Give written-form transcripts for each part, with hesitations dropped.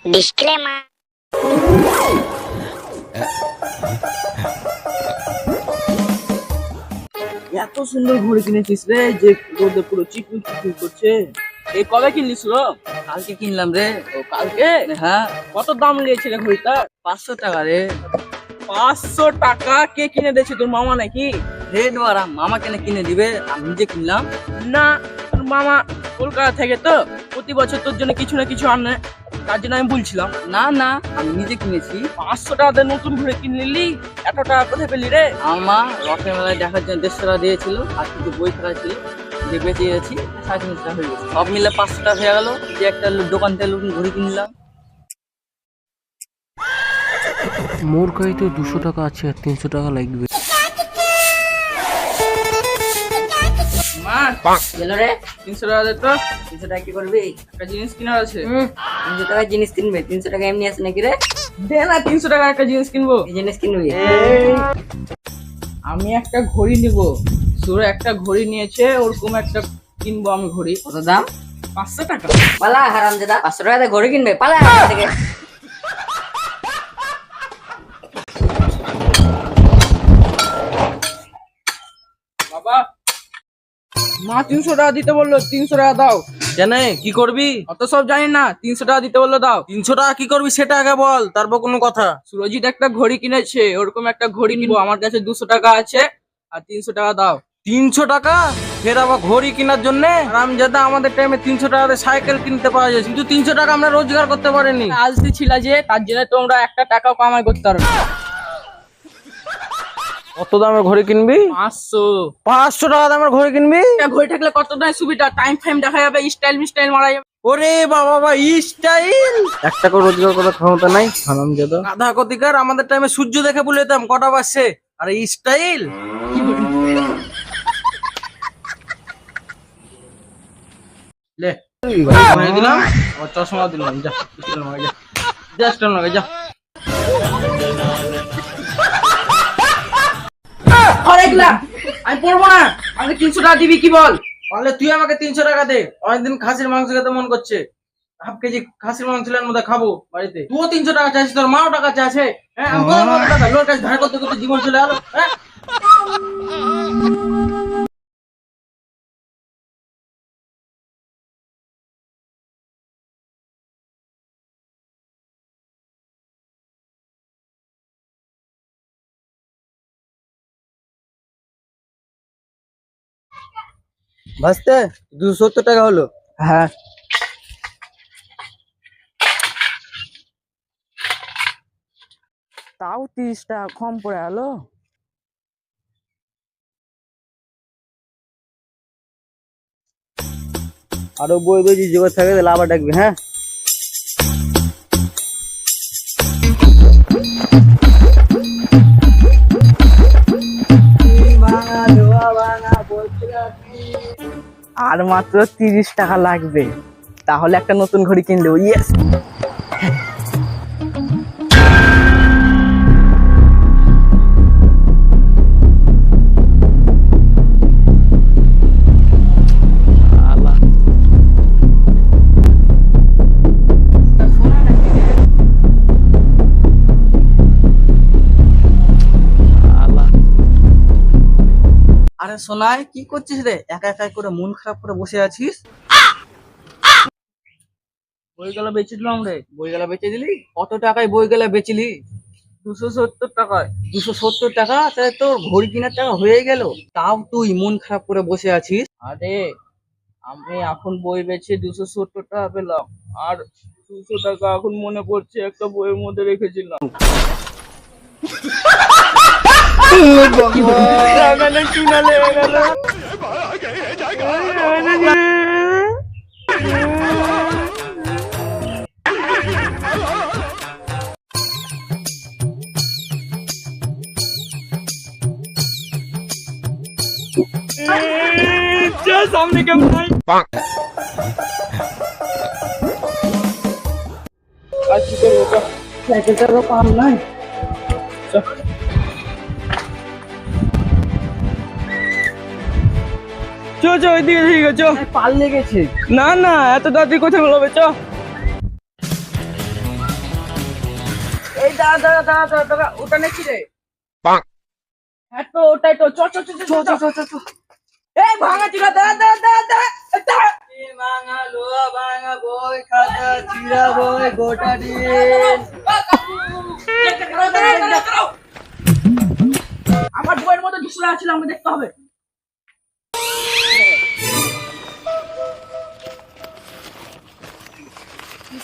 Disclaimer. এত সুন্দর ঘড়ি কিনেছিস রে যে রোদে পুরো চিকমিক চিকমিক করছে। এই কবে কিনলিস রে? কালকে কিনলাম রে। ও কালকে? হ্যাঁ, কত দাম লেগেছে রে ঘড়িটা? 500 টাকা রে। 500 টাকা? কে কিনে দিয়েছে, তোর মামা নাকি? রে নোয়ারা, মামা কেন কিনে দিবে? আমি নিজে কিনলাম। না, তোর মামা কলকাতা থেকে তো প্রতি বছর তোর জন্য কিছু না কিছু আনে, তার জন্য আমি বলছিলাম। না না, আমি নিজে কিনেছি। 500 টাকা দিয়ে নতুন ঘড়ি কিনে নিলি? এত টাকা কোথায় পেলি রে? আমা রথের মেলায় দেখার জন্য 150 টাকা দিয়েছিল, আর কিছু বই খাতা ছিল যে বেঁচে গেছি, 350 টাকা হয়ে গেছে। সব মিলে 500 টাকা হয়ে গেল। যে একটা দোকান থেকে নতুন ঘড়ি কিনলাম। মোর কাছে তো 200 টাকা আছে আর 300 টাকা লাগবে। মা, গেল রে। 300 টাকা দে তো। 300 টাকা কি করবি? একটা জিনিস কেনার আছে। 300 টাকা জিনিস কিনবে? 300 টাকা এমনি আছে নাকি রে? দে না, 300 টাকা একটা জিনিস কিনবো। এই জিনিস কিনবি? আমি একটা ঘড়ি নিব। সুরে একটা ঘড়ি নিয়েছে, ওরকম একটা কিনবো আমি ঘড়ি। কত দাম? 500 টাকা। পালা হারামজাদা, 500 টাকা দিয়ে ঘড়ি কিনবে? পালা এখান থেকে। বাবা, মা 300 টাকা দিতে বললো, 300 টাকা দাও। কেন, কি করবি? অত সব জানি না, 300 টাকা দিতে বললো, দাও। 300 টাকা কি করবি সেটা আগে বল, তারপর কোনো কথা। সুরজিৎ একটা ঘড়ি কিনেছে, ওরকম একটা ঘড়ি কিনবো। আমার কাছে 200 টাকা আছে, আর 300 টাকা দাও। 300 টাকা? ফের আবার ঘড়ি কেনার জন্য? রামজাদা, আমাদের টাইমে 300 টাকাতে সাইকেল কিনতে পাওয়া যায়, কিন্তু 300 টাকা আমরা রোজগার করতে পারিনি। আলসি ছিল যে, তার জন্য তোমরা একটা টাকাও কামাই করতে পারো না। কত দামের ঘড়ি কিনবি? 500। 500 টাকা দামের ঘড়ি কিনবি? একটা ঘড়ি থাকলে কতটাই সুবিধা, টাইম ফাইম দেখা যাবে, স্টাইল মিস্টাইল মারা যাবে। ওরে বাবা বাবা, স্টাইল! একটা করে রোজগার করার ক্ষমতা নাই হারামজাদা। আধা কতিকার, আমাদের টাইমে সূর্য দেখে বলে দিতাম কটা বাজছে। আর এই স্টাইল! লে ঘড়ি দিলাম, আবার চশমা দিলাম। যা স্টাইল মারা, যা যা স্টাইল মারা, যা। আমি পড়বো না, আমাকে 300 টাকা দিবি, কি বল? তাহলে তুই আমাকে 300 টাকা দে, অনেকদিন খাসির মাংস খেতে মন করছে। হাফ কেজি খাসির মাংস মধ্যে খাবো বাড়িতে। তুইও 300 টাকা চাইছিস, তোর মাও টাকা চাইছে। হ্যাঁ, আমি কত টাকা লোক কাছে ধার করতে করতে জীবন চলে গেল। হ্যাঁ, ভাসতে 270 টাকা হলো। হ্যাঁ, তাও 30 টাকা কম পড়ে গেল। আরো বই বই জোগাড় থাকে তাহলে আবার ডাকবি। হ্যাঁ, আর মাত্র 30 টাকা লাগবে, তাহলে একটা নতুন ঘড়ি কিনলেও। ইয়েস। আরে সোনাই, কি করছিস রে? একা একা করে মন খারাপ করে বসে আছিস? বইগুলো বেচে দিলাম রে। বইগুলা বেচে দিলি? কত টাকায় বইগুলা বেচলি? 270 টাকায়। 270 টাকা? তাহলে তোর ঘড়ি কেনার টাকা হয়ে গেল। তাও তুই মন খারাপ করে বসে আছিস? আরে, আমি এখন বই বেচে 270 টাকা পেলাম, আর 200 টাকা এখন মনে পড়ছে একটা বইয়ের মধ্যে রেখেছিলাম। সামনে কেমন নাই? আর কি করবো? সাইকেলটারও পাম নাই। চ চ, ওইদিকে ঠিক আছে। পাল্লে গেছে। না না, এত তাড়াতাড়ি কোথায় বলবে? চ। দাঁড়া দাঁড়া দাঁড়া দাঁড়া দাঁড়া, ওটা নাকি রে? হ্যাঁ তো ওটাই তো, চ চ চ চ চ চ চ চ। এই ভাঙা চিড়া, দাঁড়া দাঁড়া দাঁড়া দাঁড়া দাঁড়া। ভাঙা লোহা ভাঙা বই খাতা চিরা বই গোটা দিন। আমার বইয়ের মধ্যে 200 টাকা ছিল, আমাকে দেখতে হবে।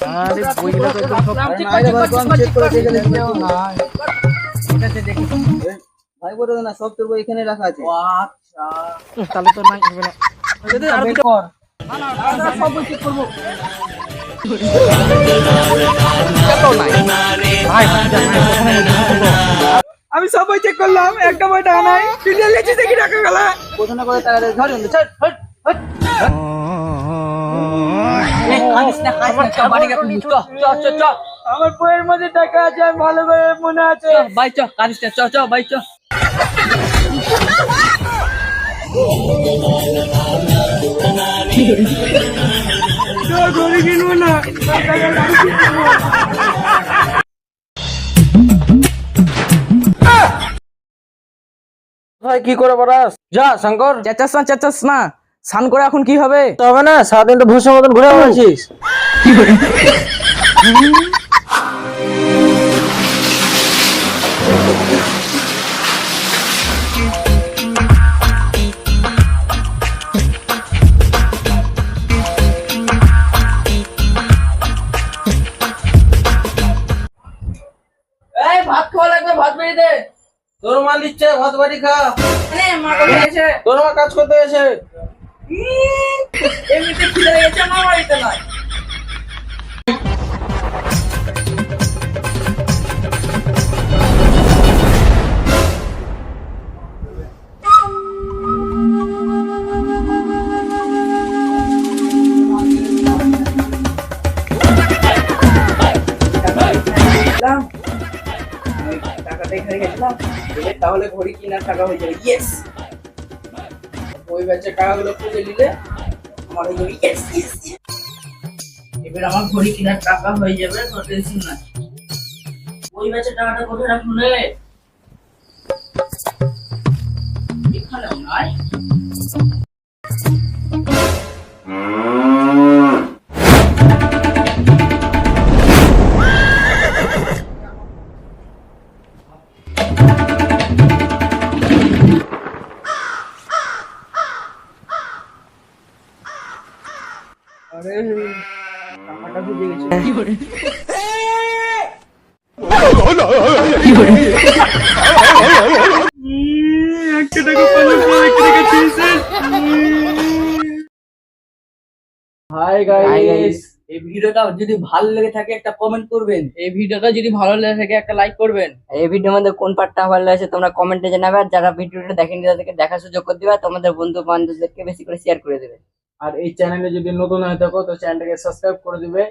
আরে বইগুলো তো একদম সব ভাই বলো না, সব তোর বই এখানে রাখা আছে। ও আচ্ছা, তাহলে তো নাই হবে না। আর বের কর। না না না, সব বই চেক করবো। আমি সব বই চেক করলাম, একটা বই টাকা নাই। তুই নিয়ে লেছিস দেখি টাকা গেলা। কোথাও না কোথাও টাকা ধর ছাড় হট হট আমার বইয়ের মধ্যে টাকা আছে, আমি ভালো করে মনে আছে। ভাই চ কাঁদিস না, চ চ ভাই চ। ঘরে কিনবো না। ভাই কি করে বলাস? যা শঙ্কর, চেঁচাস না, স্নান করে এখন কি হবে? তবে না সারাদিন তো ভুসের মতন ঘুরে বেড়াচ্ছিস। এই ভাত খাওয়া লাগবে, ভাত বেরিয়ে দে। তোর মা দিচ্ছে ভাত বাড়ি খা। মা কোথায় গেছে? তোর মা কাজ করতে গেছে। এমনিতে খিদে লেগেছে, মা বাড়িতে নয়। টাকাটা এখানে গেছিলাম, তাহলে ঘড়ি কেনার টাকা হয়ে যাবে। ইয়েস, ওই ব্যাচের টাকাগুলো খুঁজে নিলে আমার হয়ে যাবে। ইয়েস ইয়েস, এবার আমার ঘড়ি কেনার টাকা হয়ে যাবে, তো টেনশন নাই। ওই ব্যাচের টাকাটা কোথায় রাখুন রে? এখানেও নাই। আরে টাকাটা খুঁজে গেছে। একটা টাকা পালাম, একটা টাকা দিয়েছে। হাই Hi গাইস, guys, এই ভিডিওটা যদি ভালো লেগে থাকে একটা কমেন্ট করবেন। এই ভিডিওটা যদি ভালো লেগে থাকে একটা লাইক করবেন। এই ভিডিওর মধ্যে কোন পার্টটা ভালো লাগছে তোমরা কমেন্টে জানাবে, আর যারা ভিডিওটা দেখেনি তাদেরকে দেখার সুযোগ করে দিবে, তোমাদের বন্ধু বান্ধবদেরকে বেশি করে শেয়ার করে দেবে। আর এই চ্যানেলে যদি নতুন হয়ে থাকো তো চ্যানেলটাকে সাবস্ক্রাইব করে দিবে।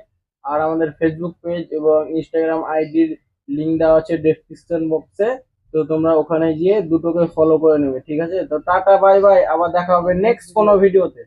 আর আমাদের ফেসবুক পেজ এবং ইনস্টাগ্রাম আইডির লিংক দেওয়া আছে ডেসক্রিপশন বক্সে, তো তোমরা ওখানে গিয়ে দুটোকে ফলো করে নেবে, ঠিক আছে? তো টাটা বাই বাই, আবার দেখা হবে নেক্সট কোনো ভিডিওতে।